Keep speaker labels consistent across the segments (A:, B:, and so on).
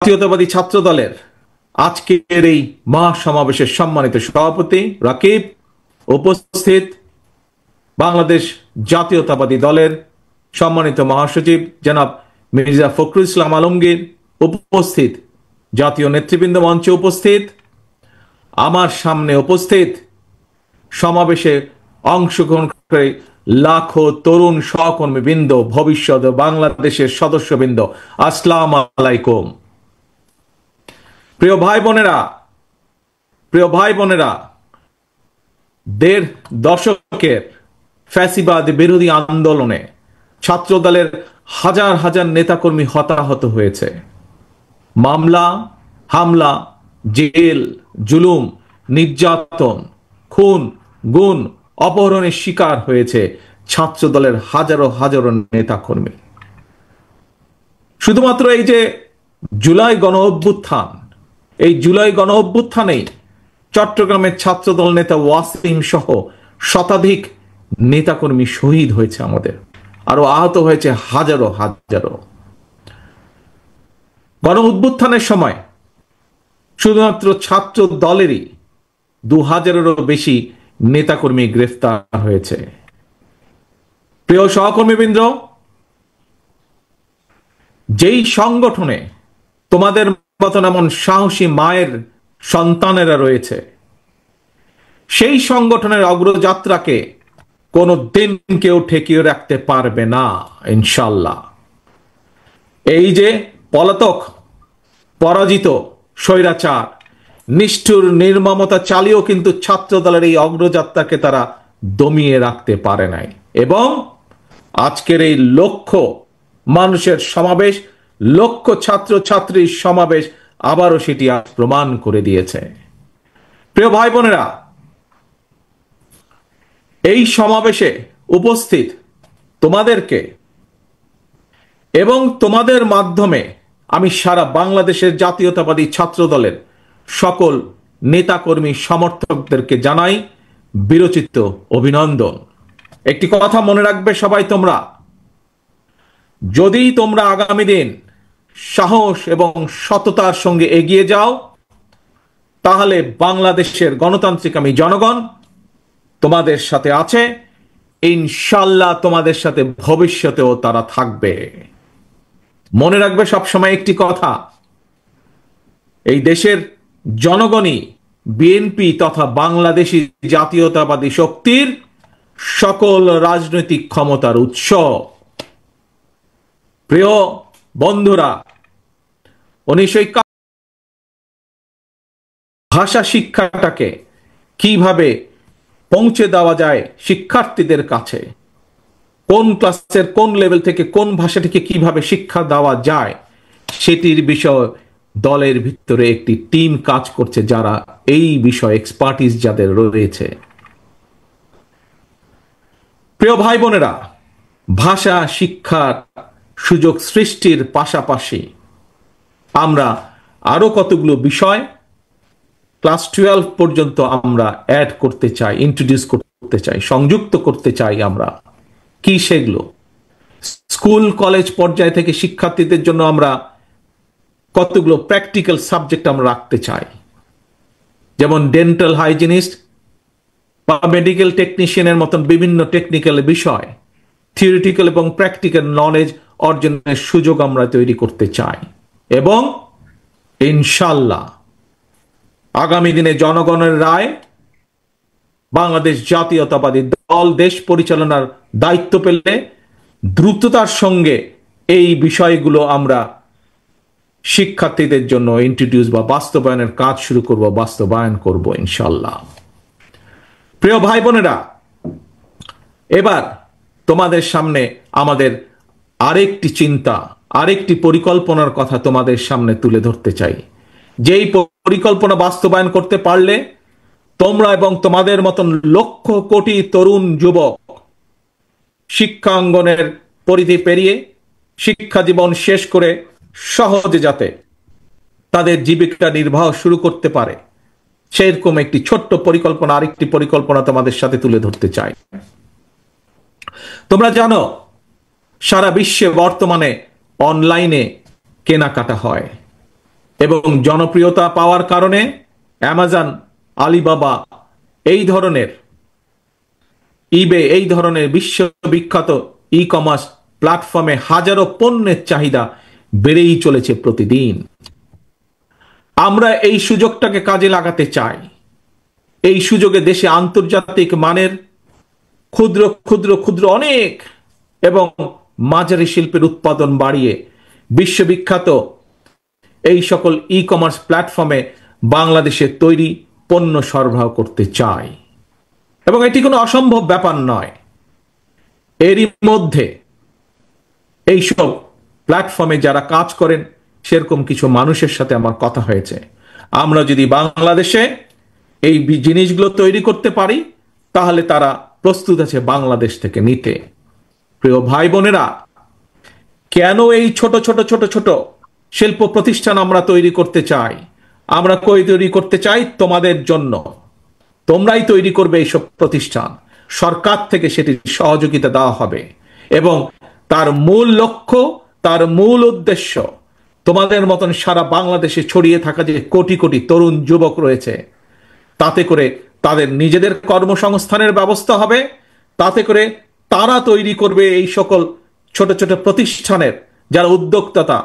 A: জাতীয়তাবাদী ছাত্র দলের আজকের এই মহাসমাবেশের সম্মানিত সভাপতি রাকিব, উপস্থিত বাংলাদেশ জাতীয়তাবাদী দলের সম্মানিত মহাসচিব জনাব মির্জা ফখরুল ইসলাম আলমগীর, উপস্থিত জাতীয় নেতৃবৃন্দ, মঞ্চে উপস্থিত, আমার সামনে উপস্থিত সমাবেশে অংশগ্রহণ করে লাখো তরুণ সহকর্মীবৃন্দ, ভবিষ্যৎ বাংলাদেশের সদস্যবৃন্দ, আসসালামু আলাইকুম। প্রিয় ভাই বোনেরা, দেড় দশকের ফ্যাসিবাদ বিরোধী আন্দোলনে ছাত্র দলের হাজার হাজার নেতাকর্মী হতাহত হয়েছে। মামলা, হামলা, জেল, জুলুম, নির্যাতন, খুন, গুম, অপহরণের শিকার হয়েছে ছাত্র দলের হাজারো হাজারো নেতাকর্মী। শুধুমাত্র এই যে জুলাই গণ অভ্যুত্থান, এই জুলাই গণ অভ্যুত্থানেই চট্টগ্রামের ছাত্রদল নেতা ওয়াসিম সহ শতাধিক নেতাকর্মী শহীদ হয়েছে আমাদের, আরো আহত হয়েছে হাজারো হাজারো। গণ অভ্যুত্থানের সময় শুধুমাত্র ছাত্র দলেরই 2000-এরও বেশি নেতাকর্মী গ্রেফতার হয়েছে। প্রিয় সহকর্মীবৃন্দ, যেই সংগঠনে তোমাদের মতন এমন সাহসী মায়ের সন্তানেরা রয়েছে, সেই সংগঠনের অগ্রযাত্রাকে কোনো দিন কেউ ঠেকিয়ে রাখতে পারবে না ইনশাল্লাহ। এই যে পলাতক, পরাজিত, স্বৈরাচার, নিষ্ঠুর নির্মমতা চালিয়েও কিন্তু ছাত্র দলের এই অগ্রযাত্রাকে তারা দমিয়ে রাখতে পারে নাই, এবং আজকের এই লক্ষ মানুষের সমাবেশ, লক্ষ ছাত্র ছাত্রীর সমাবেশ আবারও সেটি প্রমাণ করে দিয়েছে। প্রিয় ভাই বোনেরা, এই সমাবেশে উপস্থিত তোমাদেরকে এবং তোমাদের মাধ্যমে আমি সারা বাংলাদেশের জাতীয়তাবাদী ছাত্র দলের সকল নেতাকর্মী সমর্থকদেরকে জানাই বিরচিত অভিনন্দন। একটি কথা মনে রাখবে সবাই, তোমরা যদি তোমরা আগামী দিন সাহস এবং সততার সঙ্গে এগিয়ে যাও, তাহলে বাংলাদেশের গণতান্ত্রিক আমি জনগণ তোমাদের সাথে আছে, ইনশাল্লাহ তোমাদের সাথে ভবিষ্যতেও তারা থাকবে। মনে রাখবে সবসময় একটি কথা, এই দেশের জনগণই বিএনপি তথা বাংলাদেশী জাতীয়তাবাদী শক্তির সকল রাজনৈতিক ক্ষমতার উৎস। প্রিয় বন্ধুরা, 1971 ভাষা শিক্ষাটাকে কিভাবে পৌঁছে দেওয়া যায় শিক্ষার্থীদের কাছে, কোন ক্লাসের কোন লেভেল থেকে কোন ভাষাটিকে কিভাবে শিক্ষা দেওয়া যায়, সেটির বিষয় দলের ভিতরে একটি টিম কাজ করছে, যারা এই বিষয়ে এক্সপার্টিস যাদের রয়েছে। প্রিয় ভাই বোনেরা, ভাষা শিক্ষার সুযোগ সৃষ্টির পাশাপাশি আমরা আরো কতগুলো বিষয় ক্লাস 12 পর্যন্ত আমরা অ্যাড করতে চাই, ইন্ট্রোডিউস করতে চাই, সংযুক্ত করতে চাই। আমরা কি সেগুলো? স্কুল কলেজ পর্যায় থেকে শিক্ষার্থীদের জন্য আমরা কতগুলো প্র্যাকটিক্যাল সাবজেক্ট আমরা রাখতে চাই, যেমন ডেন্টাল হাইজিনিস্ট বা মেডিকেল টেকনিশিয়ানের মতন বিভিন্ন টেকনিক্যাল বিষয়, থিওরিটিক্যাল এবং প্র্যাকটিক্যাল নলেজ অর্জনের সুযোগ আমরা তৈরি করতে চাই। এবং ইনশাল্লাহ আগামী দিনে জনগণের রায়, বাংলাদেশ জাতীয়তাবাদী দল দেশ পরিচালনার দায়িত্ব পেলে দ্রুততার সঙ্গে এই বিষয়গুলো আমরা শিক্ষার্থীদের জন্য ইন্ট্রোডিউস বা বাস্তবায়নের কাজ শুরু করব, বাস্তবায়ন করব ইনশাল্লাহ। প্রিয় ভাই বোনেরা, এবার তোমাদের সামনে আমাদের আরেকটি চিন্তা, আরেকটি পরিকল্পনার কথা তোমাদের সামনে তুলে ধরতে চাই। যেই পরিকল্পনা বাস্তবায়ন করতে পারলে তোমরা এবং তোমাদের মতন লক্ষ কোটি তরুণ যুবক শিক্ষাঙ্গনের পরিধি পেরিয়ে শিক্ষা জীবন শেষ করে সহজে যাতে তাদের জীবিকা নির্বাহ শুরু করতে পারে, সেরকম একটি ছোট্ট পরিকল্পনা, আরেকটি পরিকল্পনা তোমাদের সাথে তুলে ধরতে চাই। তোমরা জানো সারা বিশ্বে বর্তমানে অনলাইনে কেনাকাটা হয়, এবং জনপ্রিয়তা পাওয়ার কারণে অ্যামাজন, আলিবাবা এই ধরনের, ইবে এই ধরনের বিশ্ববিখ্যাত ই কমার্স প্ল্যাটফর্মে হাজারো পণ্যের চাহিদা বেড়েই চলেছে প্রতিদিন। আমরা এই সুযোগটাকে কাজে লাগাতে চাই। এই সুযোগে দেশে আন্তর্জাতিক মানের ক্ষুদ্র ক্ষুদ্র ক্ষুদ্র অনেক এবং মাঝারি শিল্পের উৎপাদন বাড়িয়ে বিশ্ববিখ্যাত এই সকল ই কমার্স প্ল্যাটফর্মে বাংলাদেশের তৈরি পণ্য সরবরাহ করতে চাই, এবং এটি কোনো অসম্ভব ব্যাপার নয়। এরই মধ্যে এইসব প্ল্যাটফর্মে যারা কাজ করেন সেরকম কিছু মানুষের সাথে আমার কথা হয়েছে। আমরা যদি বাংলাদেশে এই জিনিসগুলো তৈরি করতে পারি তাহলে তারা প্রস্তুত আছে বাংলাদেশ থেকে নিতে। প্রিয় ভাই বোনেরা, কেন এই ছোট ছোট ছোট ছোট শিল্প প্রতিষ্ঠান আমরা তৈরি করতে চাই? আমরা তৈরি করতে চাই তোমাদের জন্য। তোমরাই তৈরি করবে এইসব প্রতিষ্ঠান, সরকার থেকে সেটির সহযোগিতা দেওয়া হবে, এবং তার মূল লক্ষ্য, তার মূল উদ্দেশ্য তোমাদের মতন সারা বাংলাদেশে ছড়িয়ে থাকা যে কোটি কোটি তরুণ যুবক রয়েছে, তাতে করে তাদের নিজেদের কর্মসংস্থানের ব্যবস্থা হবে, তাতে করে তারা তৈরি করবে এই সকল ছোট ছোট প্রতিষ্ঠানের যারা উদ্যোক্তা,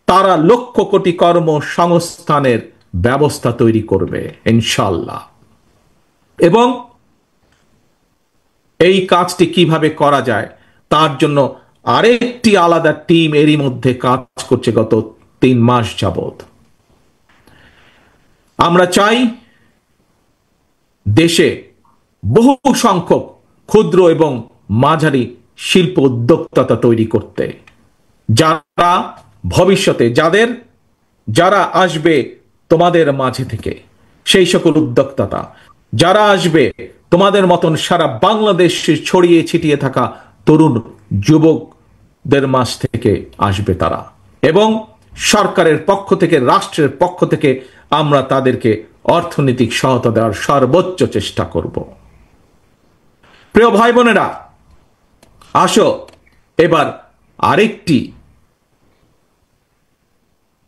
A: তারা লক্ষ কোটি কর্মসংস্থানের ব্যবস্থা তৈরি করবে ইনশাআল্লাহ। এবং এই কাজটি কিভাবে করা যায় তার জন্য আরেকটি আলাদা টিম এরই মধ্যে কাজ করছে গত 3 মাস যাবত। আমরা চাই দেশে বহু সংখ্যক ক্ষুদ্র এবং মাঝারি শিল্প উদ্যোক্তা তৈরি করতে, যারা ভবিষ্যতে যারা আসবে তোমাদের মাঝে থেকে, সেই সকল উদ্যোক্তা যারা আসবে তোমাদের মতন সারা বাংলাদেশ ছড়িয়ে ছিটিয়ে থাকা তরুণ যুবকদের মাঝ থেকে আসবে তারা, এবং সরকারের পক্ষ থেকে, রাষ্ট্রের পক্ষ থেকে আমরা তাদেরকে অর্থনৈতিক সহায়তা দেওয়ার সর্বোচ্চ চেষ্টা করব। প্রিয় ভাই বোনেরা, আসো এবার আরেকটি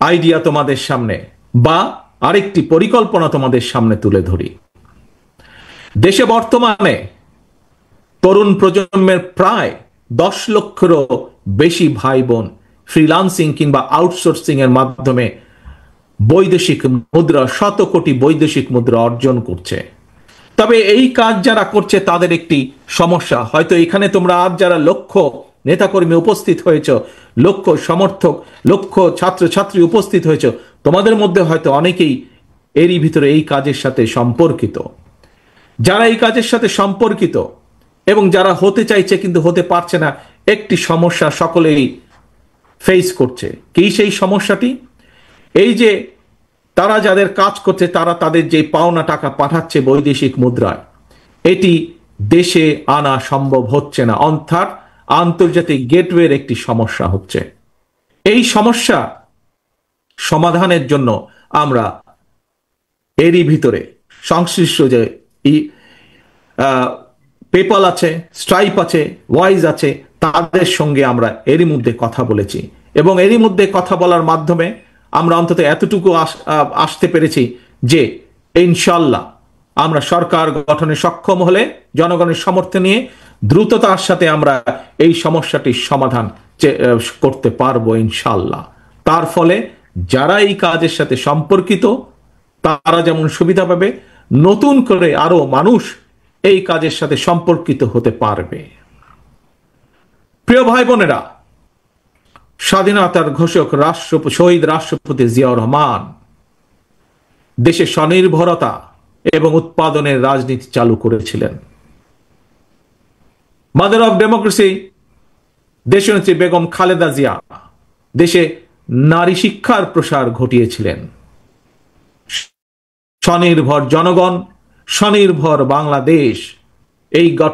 A: আইডিয়া তোমাদের সামনে বা আরেকটি পরিকল্পনা তোমাদের সামনে তুলে ধরি। দেশে বর্তমানে তরুণ প্রজন্মের প্রায় 10 লক্ষেরও বেশি ভাই বোন ফ্রিল্যান্সিং কিংবা আউটসোর্সিং এর মাধ্যমে বৈদেশিক মুদ্রা, শত কোটি বৈদেশিক মুদ্রা অর্জন করছে। তবে এই কাজ যারা করছে তাদের একটি সমস্যা, হয়তো এখানে তোমরা আজ যারা লক্ষ নেতাকর্মী উপস্থিত হয়েছ, লক্ষ সমর্থক, লক্ষ ছাত্রছাত্রী উপস্থিত হয়েছ, তোমাদের মধ্যে হয়তো অনেকেই এরই ভিতরে এই কাজের সাথে সম্পর্কিত। যারা এই কাজের সাথে সম্পর্কিত এবং যারা হতে চাইছে কিন্তু হতে পারছে না, একটি সমস্যা সকলেই ফেস করছে। কি সেই সমস্যাটি? এই যে তারা যাদের কাজ করছে তারা তাদের যে পাওনা টাকা পাঠাচ্ছে বৈদেশিক মুদ্রায়, এটি দেশে আনা সম্ভব হচ্ছে না, অর্থাৎ আন্তর্জাতিক গেটওয়ের একটি সমস্যা হচ্ছে। এই সমস্যা সমাধানের জন্য আমরা এরই ভিতরে সংশ্লিষ্ট যে পেপাল আছে, স্ট্রাইপ আছে, ওয়াইজ আছে, তাদের সঙ্গে আমরা এরই মধ্যে কথা বলেছি, এবং এরই মধ্যে কথা বলার মাধ্যমে আমরা অন্তত এতটুকু আসতে পেরেছি যে ইনশাল্লাহ আমরা সরকার গঠনে সক্ষম হলে জনগণের সমর্থন নিয়ে দ্রুততার সাথে আমরা এই সমস্যাটির সমাধান করতে পারবো ইনশাল্লাহ। তার ফলে যারা এই কাজের সাথে সম্পর্কিত তারা যেমন সুবিধা পাবে, নতুন করে আরো মানুষ এই কাজের সাথে সম্পর্কিত হতে পারবে। প্রিয় ভাই বোনেরা, স্বাধীনতার ঘোষক শহীদ রাষ্ট্রপতি জিয়াউর রহমান দেশে স্বনির্ভরতা এবং উৎপাদনের রাজনীতি চালু করেছিলেন। মাদার অফ ডেমোক্রেসি দেশনেত্রী বেগম খালেদা জিয়া দেশে নারী শিক্ষার প্রসার ঘটিয়েছিলেন। স্বনির্ভর জনগণ, স্বনির্ভর বাংলাদেশ,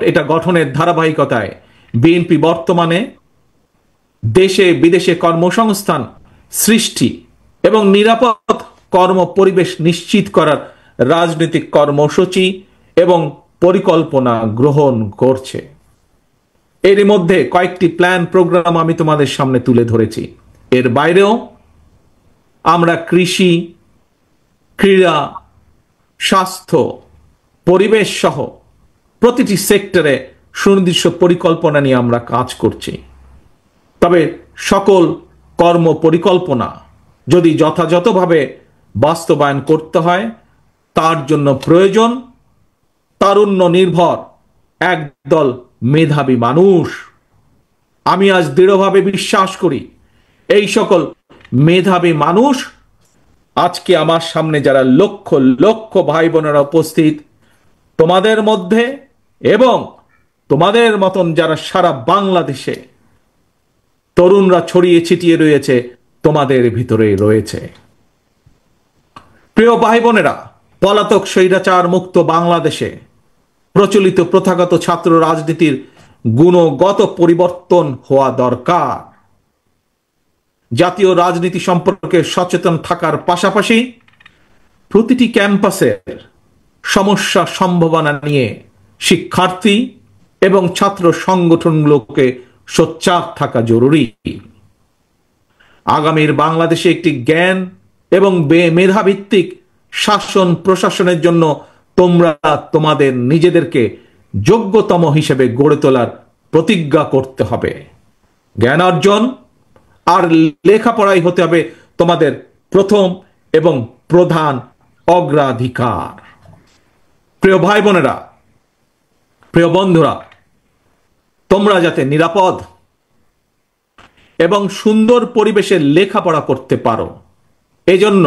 A: এটা গঠনের ধারাবাহিকতায় বিএনপি বর্তমানে দেশে বিদেশে কর্মসংস্থান সৃষ্টি এবং নিরাপদ কর্ম পরিবেশ নিশ্চিত করার রাজনৈতিক কর্মসূচি এবং পরিকল্পনা গ্রহণ করছে। এর মধ্যে কয়েকটি প্ল্যান প্রোগ্রাম আমি তোমাদের সামনে তুলে ধরেছি। এর বাইরেও আমরা কৃষি, ক্রীড়া, স্বাস্থ্য, পরিবেশ সহ প্রতিটি সেক্টরে সুনির্দিষ্ট পরিকল্পনা নিয়ে আমরা কাজ করছি। তবে সকল কর্ম পরিকল্পনা যদি যথাযথভাবে বাস্তবায়ন করতে হয়, তার জন্য প্রয়োজন তারুণ্য নির্ভর একদল মেধাবী মানুষ। আমি আজ দৃঢ়ভাবে বিশ্বাস করি এই সকল মেধাবী মানুষ আজকে আমার সামনে যারা লক্ষ লক্ষ ভাই বোনেরা উপস্থিত, তোমাদের মধ্যে এবং তোমাদের মতন যারা সারা বাংলাদেশে তরুণরা ছড়িয়ে ছিটিয়ে রয়েছে, তোমাদের ভিতরেই রয়েছে। প্রিয় ভাই বোনেরা, পলাতক স্বৈরাচার মুক্ত বাংলাদেশে প্রচলিত প্রথাগত ছাত্র রাজনীতির গুণগত পরিবর্তন হওয়া দরকার। জাতীয় রাজনীতি সম্পর্কে সচেতন থাকার পাশাপাশি প্রতিটি ক্যাম্পাসের সমস্যা সম্ভাবনা নিয়ে শিক্ষার্থী এবং ছাত্র সংগঠনগুলোকে সোচ্চার থাকা জরুরি। আগামীর বাংলাদেশে একটি জ্ঞান এবং মেধাভিত্তিক শাসন প্রশাসনের জন্য তোমরা তোমাদের নিজেদেরকে যোগ্যতম হিসেবে গড়ে তোলার প্রতিজ্ঞা করতে হবে। জ্ঞান অর্জন আর লেখাপড়াই হতে হবে তোমাদের প্রথম এবং প্রধান অগ্রাধিকার। প্রিয় ভাই বোনেরা, প্রিয় বন্ধুরা, তোমরা যাতে নিরাপদ এবং সুন্দর পরিবেশে লেখাপড়া করতে পারো, এজন্য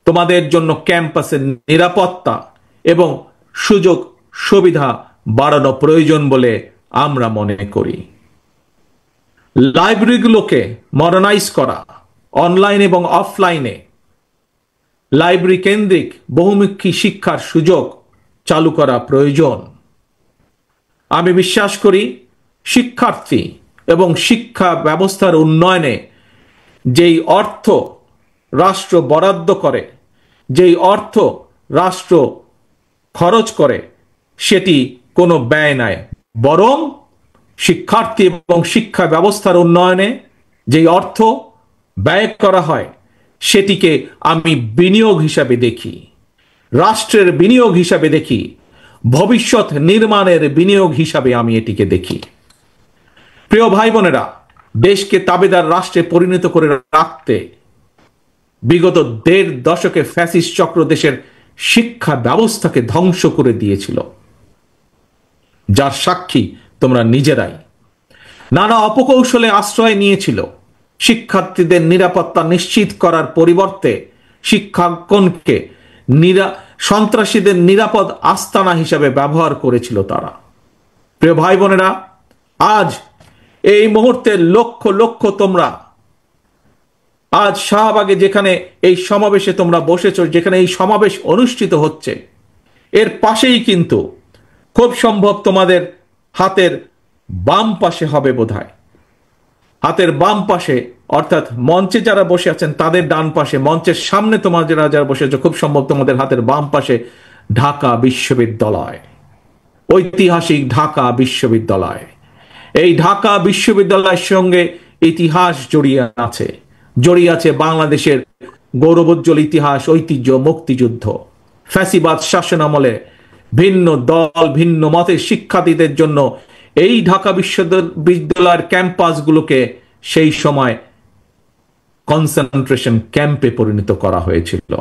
A: তোমাদের জন্য ক্যাম্পাসের নিরাপত্তা এবং সুযোগ সুবিধা বাড়ানো প্রয়োজন বলে আমরা মনে করি। লাইব্রেরিগুলোকে মডার্নাইজ করা, অনলাইন এবং অফলাইনে লাইব্রেরি কেন্দ্রিক বহুমুখী শিক্ষার সুযোগ চালু করা প্রয়োজন। আমি বিশ্বাস করি শিক্ষার্থী এবং শিক্ষা ব্যবস্থার উন্নয়নে যেই অর্থ রাষ্ট্র বরাদ্দ করে, যেই অর্থ রাষ্ট্র খরচ করে, সেটি কোনো ব্যয় নয়, বরং শিক্ষার্থী এবং শিক্ষা ব্যবস্থার উন্নয়নে যেই অর্থ ব্যয় করা হয় সেটিকে আমি বিনিয়োগ হিসাবে দেখি, রাষ্ট্রের বিনিয়োগ হিসাবে দেখি, ভবিষ্যৎ নির্মাণের বিনিয়োগ হিসাবে আমি এটিকে দেখি। প্রিয় ভাই বোনেরা, দেশকে তাবেদার রাষ্ট্রে পরিণত করে রাখতে বিগত ১.৫ দশকে ফ্যাসিস্ট চক্র দেশের শিক্ষা ব্যবস্থাকে ধ্বংস করে দিয়েছিল, যার সাক্ষী তোমরা নিজেরাই। নানা অপকৌশলে আশ্রয় নিয়েছিল। শিক্ষার্থীদের নিরাপত্তা নিশ্চিত করার পরিবর্তে শিক্ষাঙ্গনকে সন্ত্রাসীদের নিরাপদ আস্তানা হিসাবে ব্যবহার করেছিল তারা। প্রিয় ভাই বোনেরা, আজ এই মুহূর্তে লক্ষ লক্ষ তোমরা আজ শাহবাগে যেখানে এই সমাবেশে তোমরা বসেছ, যেখানে এই সমাবেশ অনুষ্ঠিত হচ্ছে, এর পাশেই কিন্তু খুব সম্ভব তোমাদের হাতের বাম পাশে হবে বোধহয়, হাতের বাম পাশে অর্থাৎ মঞ্চে যারা বসে আছেন তাদের ডান পাশে, মঞ্চের সামনে তোমরা যারা বসে আছো খুব সম্ভব তোমাদের হাতের বাম পাশে ঢাকা বিশ্ববিদ্যালয়, ঐতিহাসিক ঢাকা বিশ্ববিদ্যালয়। এই ঢাকা বিশ্ববিদ্যালয়ের সঙ্গে ইতিহাস জড়িয়ে আছে বাংলাদেশের গৌরবোজ্জ্বল ইতিহাস, ঐতিহ্য, মুক্তিযুদ্ধ। ফ্যাসিবাদ শাসনামলে ভিন্ন দল ভিন্ন মতের শিক্ষার্থীদের জন্য এই ঢাকা বিশ্ববিদ্যালয়ের ক্যাম্পাসগুলোকে সেই সময় কনসেন্ট্রেশন ক্যাম্পে পরিণত করা হয়েছিল।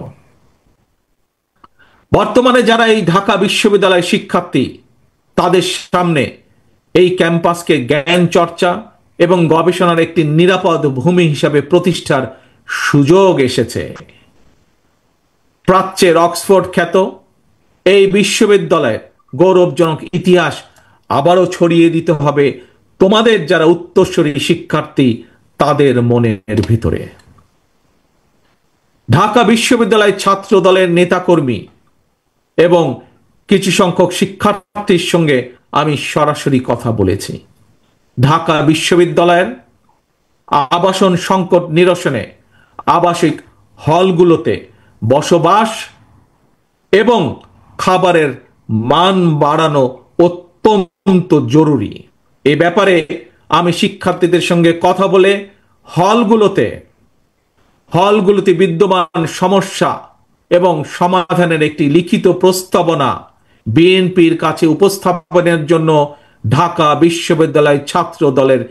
A: বর্তমানে যারা এই ঢাকা বিশ্ববিদ্যালয়ের শিক্ষার্থী, তাদের সামনে এই ক্যাম্পাসকে জ্ঞান চর্চা এবং গবেষণার একটি নিরাপদ ভূমি হিসাবে প্রতিষ্ঠার সুযোগ এসেছে। প্রাচ্যের অক্সফোর্ড খ্যাত এই বিশ্ববিদ্যালয়ের গৌরবজনক ইতিহাস আবারও ছড়িয়ে দিতে হবে তোমাদের যারা উত্তরসূরি শিক্ষার্থী তাদের মনের ভিতরে। ঢাকা বিশ্ববিদ্যালয় ছাত্র দলের নেতাকর্মী এবং কিছু সংখ্যক শিক্ষার্থীর সঙ্গে আমি সরাসরি কথা বলেছি। ঢাকা বিশ্ববিদ্যালয়ের আবাসন সংকট নিরসনে আবাসিক হলগুলোতে বসবাস এবং খাবারের মান বাড়ানো অত্যন্ত জরুরি। এ ব্যাপারে আমি শিক্ষার্থীদের সঙ্গে কথা বলে হলগুলোতে বিদ্যমান সমস্যা এবং সমাধানের একটি লিখিত প্রস্তাবনা বিএনপির কাছে উপস্থাপনের জন্য ঢাকা বিশ্ববিদ্যালয় ছাত্র দলের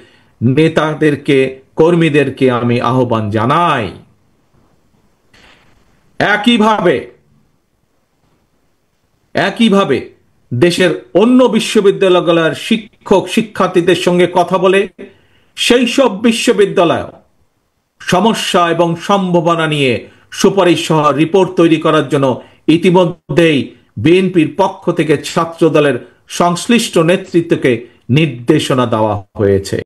A: নেতাদেরকে, কর্মীদেরকে আমি আহ্বান জানাই। একইভাবে দেশের অন্য বিশ্ববিদ্যালয়গুলোর শিক্ষক শিক্ষার্থীদের সঙ্গে কথা বলে সেই সব বিশ্ববিদ্যালয় সমস্যা এবং সম্ভাবনা নিয়ে সুপারিশ সহ রিপোর্ট তৈরি করার জন্য ইতিমধ্যেই বিএনপির পক্ষ থেকে ছাত্র দলের সংশ্লিষ্ট নেতৃত্বকে নির্দেশনা দেওয়া হয়েছে।